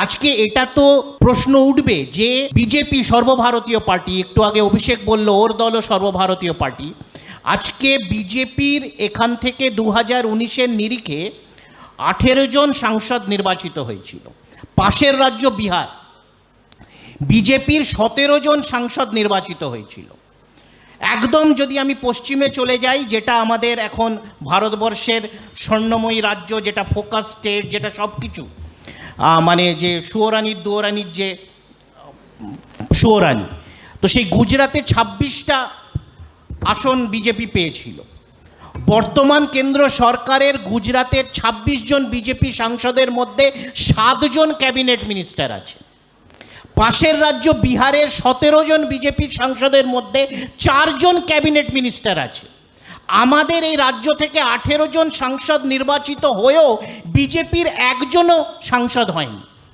আজকে এটা তো প্রশ্ন উঠবে যে বিজেপি সর্বভারতীয় পার্টি, একটু আগে অভিষেক বলল ওর দলও সর্বভারতীয় পার্টি, আজকে বিজেপির এখান থেকে 2019-এর নিরিখে 18 জন সাংসদ নির্বাচিত হয়েছিল। পাশের রাজ্য বিহার, বিজেপির 17 জন সাংসদ নির্বাচিত হয়েছিল। একদম যদি আমি পশ্চিমে চলে যাই, যেটা আমাদের এখন ভারতবর্ষের স্বর্ণময়ী রাজ্য, যেটা ফোকাস স্টেট, যেটা সব কিছু মানে যে সুয়োরানির দুয়োরানির যে সুয়োরানি, তো সেই গুজরাতে 26টা আসন বিজেপি পেয়েছিল। বর্তমান কেন্দ্র সরকারের গুজরাতের 26 জন বিজেপি সাংসদের মধ্যে 7 জন ক্যাবিনেট মিনিস্টার আছে। পাশের রাজ্য বিহারের 17 জন বিজেপি সাংসদের মধ্যে 4 জন ক্যাবিনেট মিনিস্টার আছে। আমাদের এই রাজ্য থেকে 18 জন সাংসদ নির্বাচিত হয়েও বিজেপির একজনও সাংসদ হয়নি।